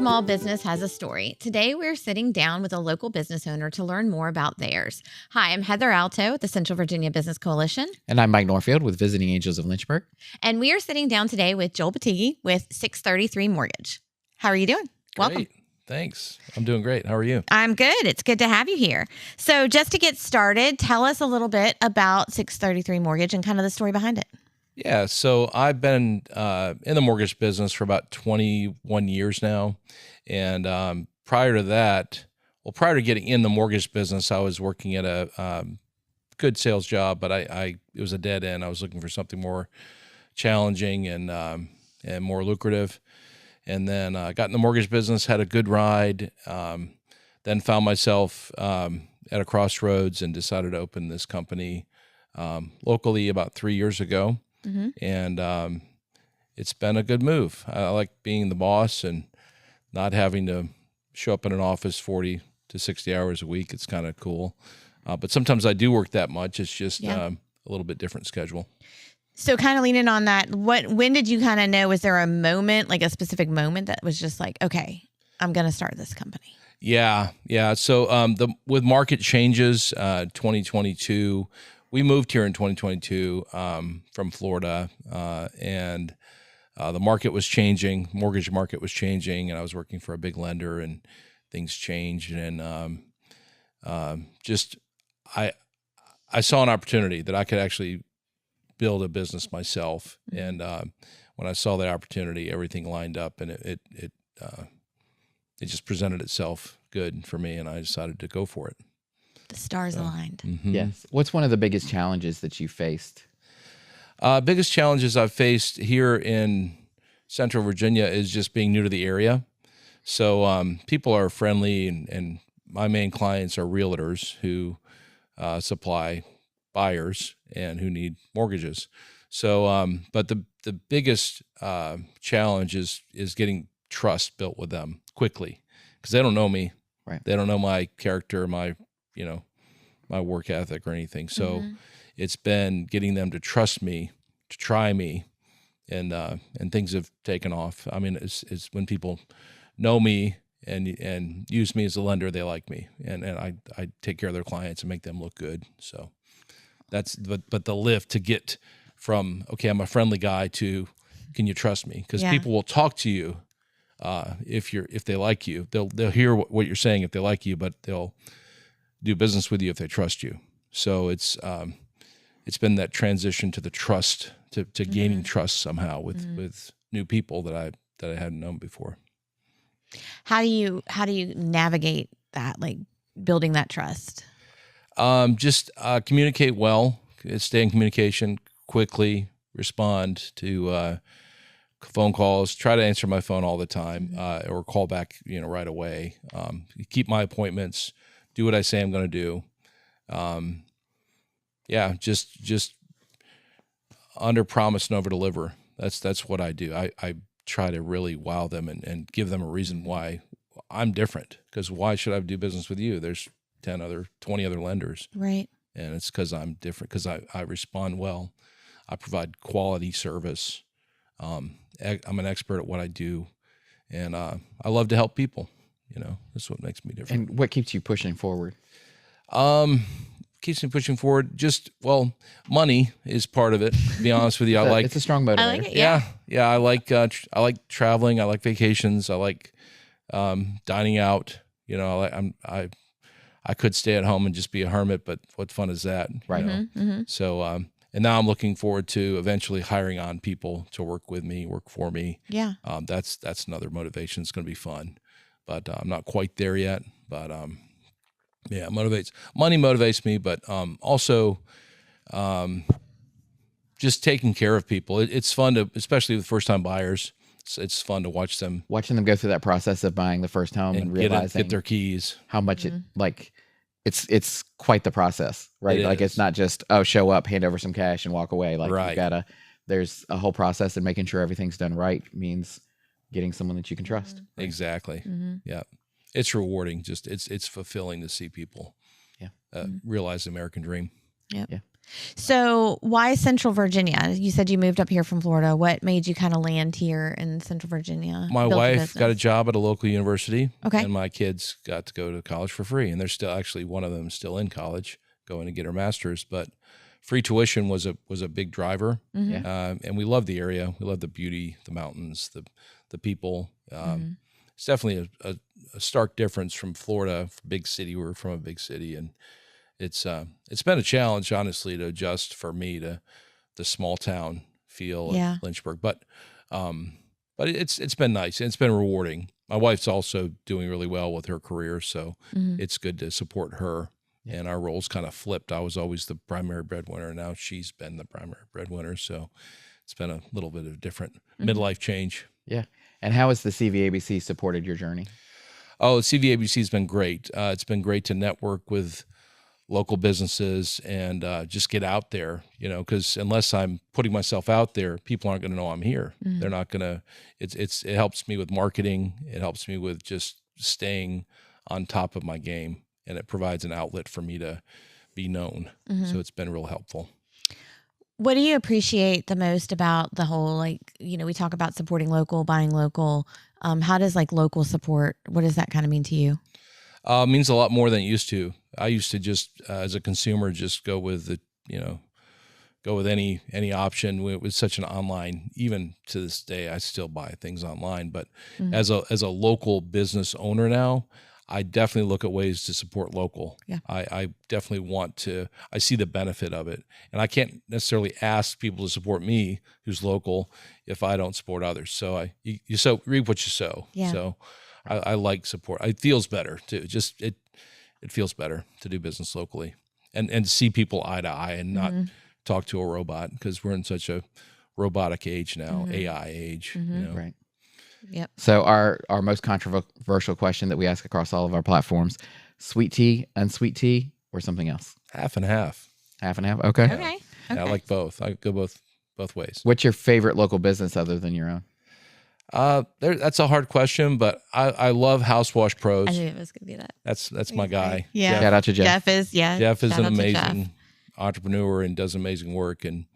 small business has a story. Today, we're sitting down with a local business owner to learn more about theirs. Hi, I'm Heather Alto with the Central Virginia Business Coalition. And I'm Mike Norfield with Visiting Angels of Lynchburg. And we are sitting down today with Joel Battige with 633 Mortgage. How are you doing? Welcome. Great. Thanks. I'm doing great. How are you? I'm good. It's good to have you here. So just to get started, tell us a little bit about 633 Mortgage and kind of the story behind it. Yeah. So I've been in the mortgage business for about 21 years now. And prior to getting in the mortgage business, I was working at a good sales job, but it was a dead end. I was looking for something more challenging and more lucrative. And then I got in the mortgage business, had a good ride, then found myself at a crossroads and decided to open this company locally about 3 years ago. Mm-hmm. And it's been a good move. I like being the boss and not having to show up in an office 40 to 60 hours a week. It's kind of cool. But sometimes I do work that much. It's just a little bit different schedule. So kind of leaning on that, when did you kind of know, was there a moment, like a specific moment that was just like, okay, I'm going to start this company? Yeah. So with market changes, 2022, we moved here in 2022 from Florida, and the market was changing, mortgage market was changing, and I was working for a big lender, and things changed, and I saw an opportunity that I could actually build a business myself, and when I saw that opportunity, everything lined up, and it just presented itself good for me, and I decided to go for it. The stars aligned. Mm-hmm. Yes. What's one of the biggest challenges that you faced? Biggest challenges I've faced here in Central Virginia is just being new to the area. So people are friendly, and my main clients are realtors who supply buyers and who need mortgages. So, but the biggest challenge is getting trust built with them quickly, because they don't know me. Right. They don't know my character, my work ethic or anything. So it's been getting them to trust me, to try me, and things have taken off. I mean, it's when people know me and use me as a lender, they like me, and I take care of their clients and make them look good. So that's but the lift to get from, okay, I'm a friendly guy, to can you trust me? Because people will talk to you if they like you. They'll hear what you're saying if they like you, but they'll do business with you if they trust you. So it's been that transition to the trust, to gaining trust somehow with new people that I hadn't known before. How do you navigate that, like building that trust? Just communicate well, stay in communication, quickly respond to phone calls, try to answer my phone all the time, or call back, right away. Keep my appointments, do what I say I'm going to do. Just under promise and over deliver. That's what I do. I try to really wow them and give them a reason why I'm different. Because why should I do business with you? There's 20 other lenders. Right. And it's because I'm different, because I respond well. I provide quality service. I'm an expert at what I do, and I love to help people. That's what makes me different. And what keeps you pushing forward? Keeps me pushing forward. Just, money is part of it. To be honest with you, it's a strong motivator. I like it. Yeah. I like traveling. I like vacations. I like dining out. I could stay at home and just be a hermit, but what fun is that? Right. So, and now I'm looking forward to eventually hiring on people to work with me, work for me. Yeah. That's another motivation. It's going to be fun, but I'm not quite there yet. But money motivates me, but also just taking care of people. It's fun to, especially with first time buyers. It's fun to watch them go through that process of buying the first home and realizing get their keys, how much it's quite the process, right? It's not just, show up, hand over some cash and walk away. Like there's a whole process, and making sure everything's done right means getting someone that you can trust. Right? Exactly. Yeah. It's rewarding. Just it's fulfilling to see people realize the American dream. Yep. Yeah. So why Central Virginia? You said you moved up here from Florida. What made you kind of land here in Central Virginia? My wife got a job at a local university, okay, and my kids got to go to college for free. And they're still, actually, one of them is still in college, going to get her master's. But free tuition was a big driver, and we love the area. We love the beauty, the mountains, the people. It's definitely a stark difference from Florida, big city. We're from a big city, and it's been a challenge, honestly, to adjust for me to the small town feel of Lynchburg. But it's been nice, and it's been rewarding. My wife's also doing really well with her career, so it's good to support her. And our roles kind of flipped. I was always the primary breadwinner. Now she's been the primary breadwinner. So it's been a little bit of a different midlife change. Yeah. And how has the CVABC supported your journey? Oh, CVABC has been great. It's been great to network with local businesses and just get out there, because unless I'm putting myself out there, people aren't going to know I'm here. They're not going to, it helps me with marketing. It helps me with just staying on top of my game. And it provides an outlet for me to be known. So it's been real helpful. What do you appreciate the most about the whole, we talk about supporting local, buying local. How does local support, what does that kind of mean to you? It means a lot more than it used to. I used to just, as a consumer, just go with any option. It was such an online, even to this day, I still buy things online. But as a local business owner now, I definitely look at ways to support local. Yeah. I definitely want to, I see the benefit of it. And I can't necessarily ask people to support me who's local if I don't support others. So you reap what you sow. Yeah. So I like support. It feels better too. It feels better to do business locally and see people eye to eye and not talk to a robot, because we're in such a robotic age now, AI age. Right. Yep. So our most controversial question that we ask across all of our platforms: sweet tea, unsweet tea, or something else? Half and half. Half and half. Okay. Okay. Yeah, I like both. I go both ways. What's your favorite local business other than your own? That's a hard question, but I love House Wash Pros. I knew it was going to be that. That's my guy. Yeah. Shout out to Jeff. Jeff is an amazing entrepreneur and does amazing work, and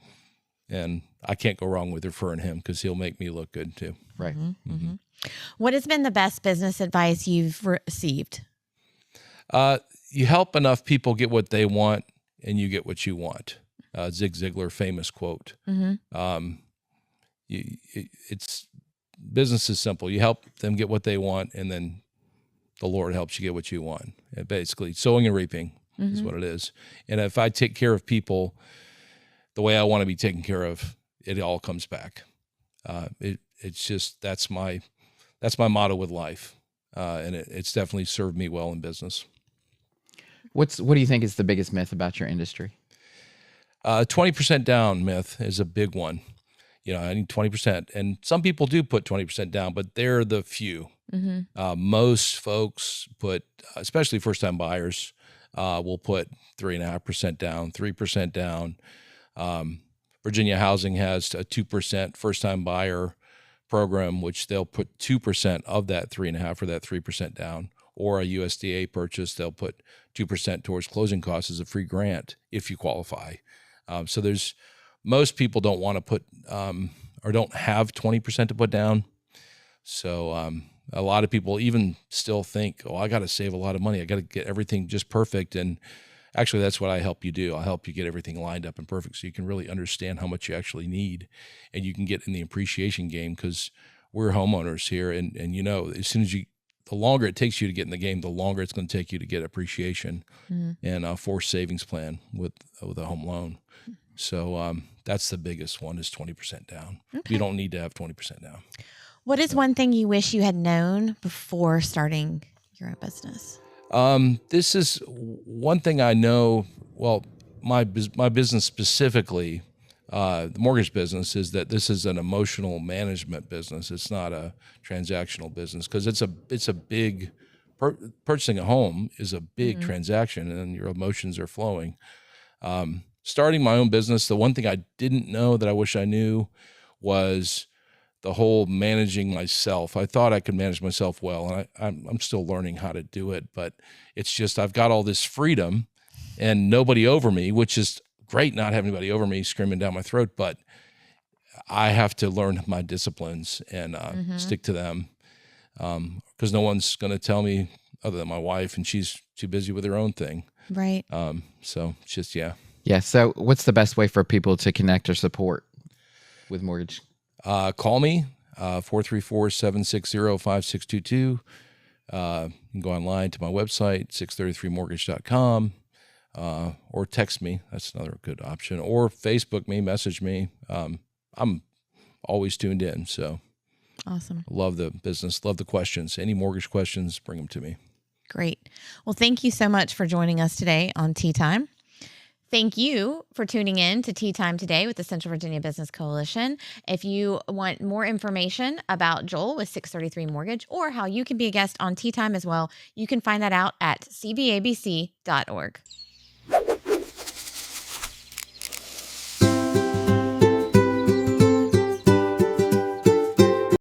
I can't go wrong with referring him, because he'll make me look good too. Right. What has been the best business advice you've received? You help enough people get what they want, and you get what you want. Zig Ziglar, famous quote. Business is simple. You help them get what they want, and then the Lord helps you get what you want. And basically, sowing and reaping is what it is. And if I take care of people the way I want to be taken care of, it all comes back. It's just, that's my motto with life. And it's definitely served me well in business. What do you think is the biggest myth about your industry? 20% down myth is a big one. I need 20%. And some people do put 20% down, but they're the few. Most folks put, especially first-time buyers, will put 3.5% down, 3% down. Virginia Housing has a 2% first-time buyer program, which they'll put 2% of that 3.5 or that 3% down. Or a USDA purchase, they'll put 2% towards closing costs as a free grant if you qualify. So most people don't want to put or don't have 20% to put down. So a lot of people even still think, oh, I got to save a lot of money. I got to get everything just perfect. And actually, that's what I help you do. I'll help you get everything lined up and perfect, so you can really understand how much you actually need, and you can get in the appreciation game, because we're homeowners here. And as soon as the longer it takes you to get in the game, the longer it's going to take you to get appreciation and a forced savings plan with a home loan. So that's the biggest one, is 20% down. Okay. You don't need to have 20% down. What is one thing you wish you had known before starting your own business? This is one thing I know. Well, my business specifically, the mortgage business, is that this is an emotional management business. It's not a transactional business, because it's a big purchasing a home is a big transaction, and your emotions are flowing. Starting my own business, the one thing I didn't know that I wish I knew was the whole managing myself. I thought I could manage myself well, and I'm still learning how to do it, but it's just, I've got all this freedom and nobody over me, which is great not having anybody over me screaming down my throat, but I have to learn my disciplines and stick to them, because no one's going to tell me other than my wife, and she's too busy with her own thing. Right. So it's just, yeah. Yeah. So what's the best way for people to connect or support with mortgage? Call me, 434-760-5622. You can go online to my website, 633mortgage.com, or text me. That's another good option. Or Facebook me, message me. I'm always tuned in. So awesome. Love the business. Love the questions. Any mortgage questions, bring them to me. Great. Well, thank you so much for joining us today on Tea Time. Thank you for tuning in to Tea Time today with the Central Virginia Business Coalition. If you want more information about Joel with 633 Mortgage, or how you can be a guest on Tea Time as well, you can find that out at CVABC.org.